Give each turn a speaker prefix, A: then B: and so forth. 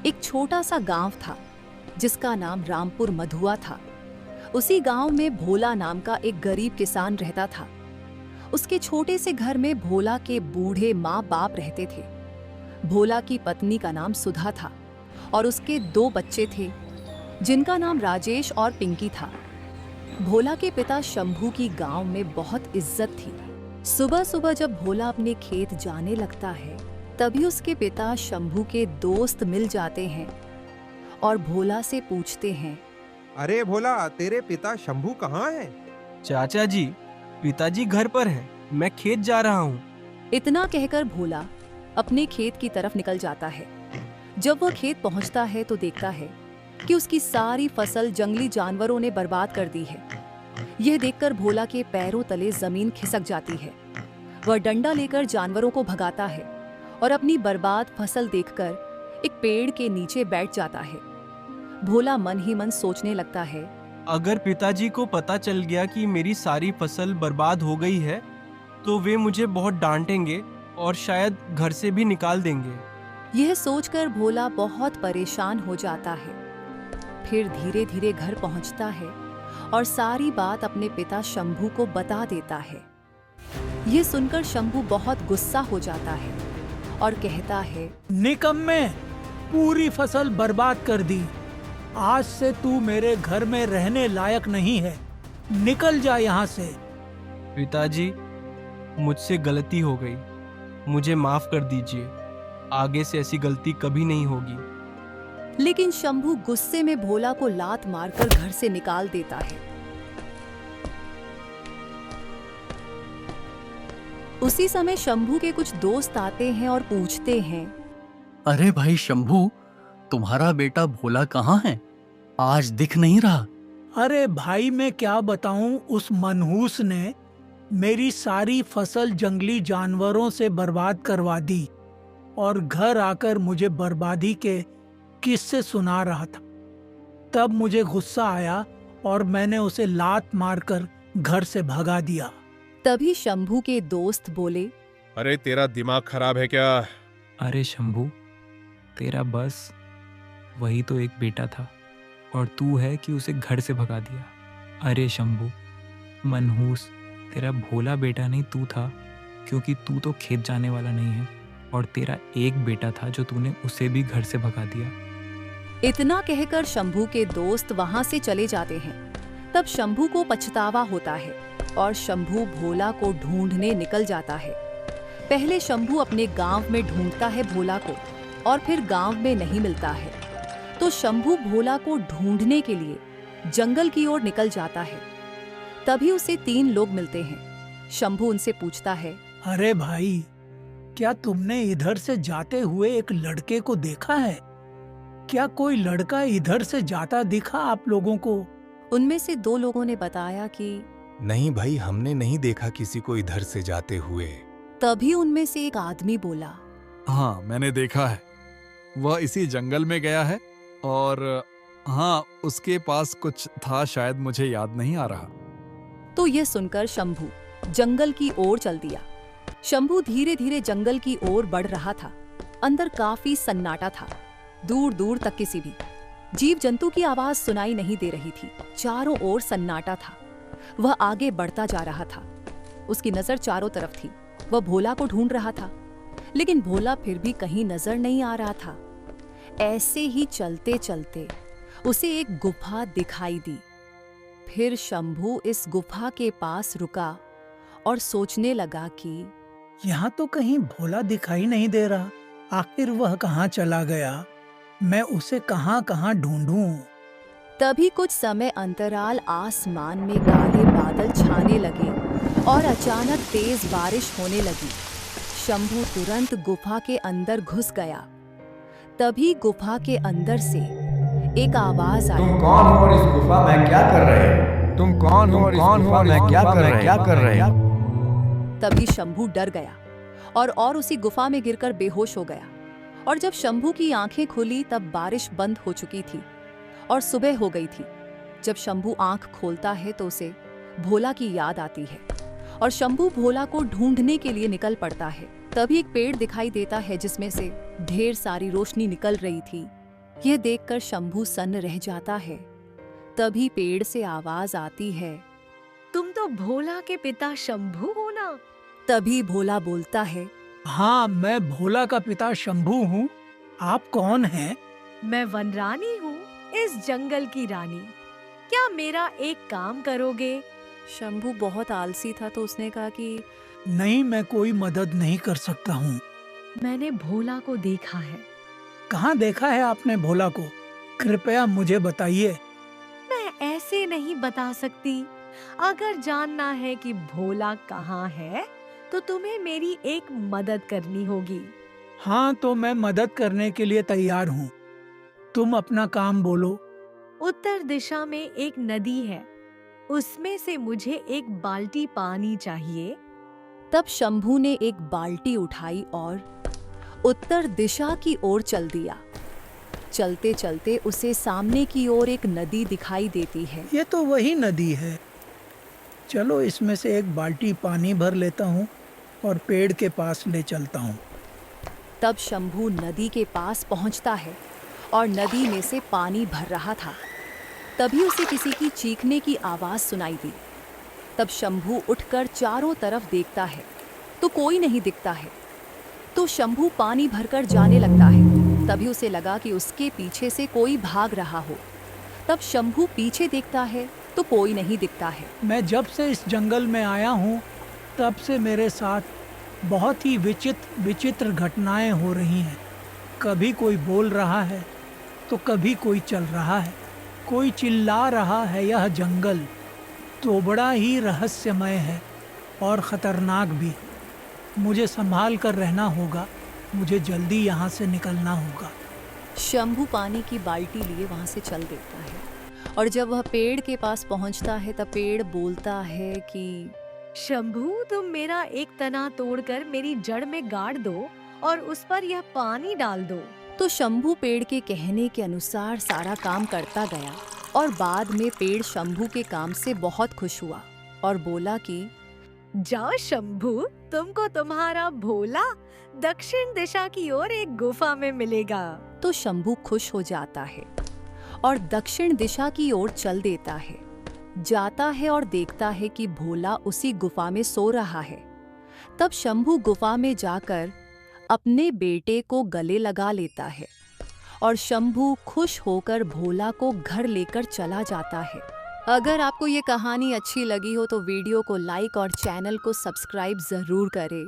A: एक छोटा सा गांव था जिसका नाम रामपुर मधुआ था। उसी गांव में भोला नाम का एक गरीब किसान रहता था। उसके छोटे से घर में भोला के बूढ़े माँ बाप रहते थे। भोला की पत्नी का नाम सुधा था और उसके 2 बच्चे थे जिनका नाम राजेश और पिंकी था। भोला के पिता शंभू की गांव में बहुत इज्जत थी। सुबह सुबह जब भोला अपने खेत जाने लगता है तभी उसके पिता शंभू के दोस्त मिल जाते हैं और भोला से पूछते हैं,
B: अरे भोला, तेरे पिता शंभू कहाँ है?
C: चाचा जी, पिताजी घर पर है, मैं खेत जा रहा हूँ।
A: इतना कहकर भोला अपने खेत की तरफ निकल जाता है। जब वह खेत पहुंचता है तो देखता है कि उसकी सारी फसल जंगली जानवरों ने बर्बाद कर दी है। यह देखकर भोला के पैरों तले जमीन खिसक जाती है। वह डंडा लेकर जानवरों को भगाता है और अपनी बर्बाद फसल देखकर एक पेड़ के नीचे बैठ जाता है। भोला मन ही मन सोचने लगता है,
C: अगर पिताजी को पता चल गया कि मेरी सारी फसल बर्बाद हो गई है तो वे मुझे बहुत डांटेंगे और शायद घर से भी निकाल देंगे।
A: यह सोचकर भोला बहुत परेशान हो जाता है। फिर धीरे धीरे घर पहुंचता है और सारी बात अपने पिता शंभू को बता देता है। यह सुनकर शंभू बहुत गुस्सा हो जाता है और कहता है,
D: निकम्मे, पूरी फसल बर्बाद कर दी। आज से तू मेरे घर में रहने लायक नहीं है, निकल जा यहाँ से।
C: पिताजी, मुझसे गलती हो गई, मुझे माफ कर दीजिए। आगे से ऐसी गलती कभी नहीं होगी।
A: लेकिन शंभू गुस्से में भोला को लात मारकर घर से निकाल देता है। उसी समय शंभू के कुछ दोस्त आते हैं और पूछते हैं,
E: अरे भाई शंभू, तुम्हारा बेटा भोला कहाँ है? आज दिख नहीं रहा।
D: अरे भाई, मैं क्या बताऊं, उस मनहूस ने मेरी सारी फसल जंगली जानवरों से बर्बाद करवा दी और घर आकर मुझे बर्बादी के किस्से सुना रहा था। तब मुझे गुस्सा आया और मैंने उसे लात मारकर घर से भगा दिया।
A: तभी शंभू के दोस्त बोले,
B: अरे तेरा दिमाग खराब है क्या?
C: अरे शंभू, तेरा बस वही तो एक बेटा था और तू है कि उसे घर से भगा दिया। अरे शंभू, मनहूस, तेरा भोला बेटा नहीं तू था, क्योंकि तू तो खेत जाने वाला नहीं है और तेरा एक बेटा था जो तूने उसे भी घर से भगा दिया।
A: इतना कहकर शंभू के दोस्त वहां से चले जाते हैं। तब शंभू को पछतावा होता है और शंभू भोला को ढूंढने निकल जाता है। पहले शंभू अपने गांव में ढूंढता है भोला को और फिर गांव में नहीं मिलता है तो शंभू भोला को ढूंढने के लिए जंगल की ओर निकल जाता है। तभी उसे 3 लोग मिलते हैं। शंभू उनसे पूछता है,
D: अरे भाई, क्या तुमने इधर से जाते हुए एक लड़के को देखा है? क्या कोई लड़का इधर से जाता दिखा आप लोगों को?
A: उनमें से 2 लोगों ने बताया कि
F: नहीं भाई, हमने नहीं देखा किसी को इधर से जाते हुए।
A: तभी उनमें से एक आदमी बोला,
G: हाँ, मैंने देखा है। वह इसी जंगल में गया है और हाँ, उसके पास कुछ था, शायद मुझे याद नहीं आ रहा।
A: तो यह सुनकर शंभू जंगल की ओर चल दिया। शंभू धीरे धीरे जंगल की ओर बढ़ रहा था। अंदर काफी सन्नाटा था। दूर दूर तक किसी भी जीव जंतु की आवाज सुनाई नहीं दे रही थी। चारों ओर सन्नाटा था। वह आगे बढ़ता जा रहा था। उसकी नजर चारों तरफ थी। वह भोला को ढूंढ रहा था, लेकिन भोला फिर भी कहीं नजर नहीं आ रहा था। ऐसे ही चलते चलते उसे एक गुफा दिखाई दी। फिर शंभू इस गुफा के पास रुका और सोचने लगा कि
D: यहाँ तो कहीं भोला दिखाई नहीं दे रहा। आखिर वह कहाँ चला गया? मैं उसे कहाँ कहाँ ढूंढूं?
A: तभी कुछ समय अंतराल आसमान में काले बादल छाने लगे और अचानक तेज बारिश होने लगी। शंभू तुरंत गुफा के अंदर घुस गया। तभी गुफा के अंदर से एक आवाज आई,
H: तुम कौन हो और इस गुफा में क्या कर रहे हो? तुम कौन हो और इस गुफा में क्या कर रहे हो?
A: तभी शंभू डर गया और उसी गुफा में गिरकर बेहोश हो गया। और जब शंभू की आंखें खुली तब बारिश बंद हो चुकी थी और सुबह हो गई थी। जब शंभू आंख खोलता है तो उसे भोला की याद आती है और शंभू भोला को ढूंढने के लिए निकल पड़ता है। तभी एक पेड़ दिखाई देता है जिसमें से ढेर सारी रोशनी निकल रही थी। यह देखकर शंभू सन्न रह जाता है। तभी पेड़ से आवाज आती है।
I: तुम तो भोला के पिता शंभू हो ना?
A: तभी भोला बोलता है।
D: हाँ, मैं भोला का पिता शंभू हूँ। आप कौन हैं?
I: मैं वनरानी हूँ, इस जंगल की रानी। क्या मेरा एक काम करोगे?
A: शंभू बहुत आलसी था तो उसने कहा कि
D: नहीं, मैं कोई मदद नहीं कर सकता हूँ।
I: मैंने भोला को देखा है।
D: कहाँ देखा है आपने भोला को? कृपया मुझे बताइए।
I: मैं ऐसे नहीं बता सकती। अगर जानना है कि भोला कहाँ है तो तुम्हें मेरी एक मदद करनी होगी।
D: हाँ, तो मैं मदद करने के लिए तैयार हूँ। तुम अपना काम बोलो।
I: उत्तर दिशा में एक नदी है, उसमें से मुझे एक बाल्टी पानी चाहिए।
A: तब शंभू ने एक बाल्टी उठाई और उत्तर दिशा की ओर चल दिया। चलते चलते उसे सामने की ओर एक नदी दिखाई देती है।
D: ये तो वही नदी है। चलो, इसमें से एक बाल्टी पानी भर लेता हूँ और पेड़ के पास ले चलता हूँ।
A: तब शंभू नदी के पास पहुंचता है और नदी में से पानी भर रहा था। तभी उसे किसी की चीखने की आवाज सुनाई दी। तब शंभू उठकर चारों तरफ देखता है तो कोई नहीं दिखता है। तो शंभू पानी भरकर जाने लगता है। तभी उसे लगा कि उसके पीछे से कोई भाग रहा हो। तब शंभू पीछे देखता है तो कोई नहीं दिखता है।
D: मैं जब से इस जंगल में आया हूँ तब से मेरे साथ बहुत ही विचित्र घटनाएं हो रही हैं। कभी कोई बोल रहा है तो कभी कोई चल रहा है, कोई चिल्ला रहा है। यह जंगल तो बड़ा ही रहस्यमय है और खतरनाक भी। मुझे संभाल कर रहना होगा। मुझे जल्दी यहाँ से निकलना होगा।
A: शंभू पानी की बाल्टी लिए वहां से चल देता है और जब वह पेड़ के पास पहुंचता है तब पेड़ बोलता है कि
I: शंभू, तुम मेरा एक तना तोड़कर मेरी जड़ में गाड़ दो और उस पर यह पानी डाल दो।
A: तो शंभू पेड़ के कहने के अनुसार सारा काम करता गया और बाद में पेड़ शंभू के काम से बहुत खुश हुआ और बोला कि
I: जाओ शंभू, तुमको तुम्हारा भोला दक्षिण दिशा की ओर एक गुफा में मिलेगा।
A: तो शंभू खुश हो जाता है और दक्षिण दिशा की ओर चल देता है। जाता है और देखता है कि भोला उसी गुफा में सो रहा है। तब शंभू गुफा में जाकर अपने बेटे को गले लगा लेता है और शंभू खुश होकर भोला को घर लेकर चला जाता है। अगर आपको ये कहानी अच्छी लगी हो तो वीडियो को लाइक और चैनल को सब्सक्राइब जरूर करें।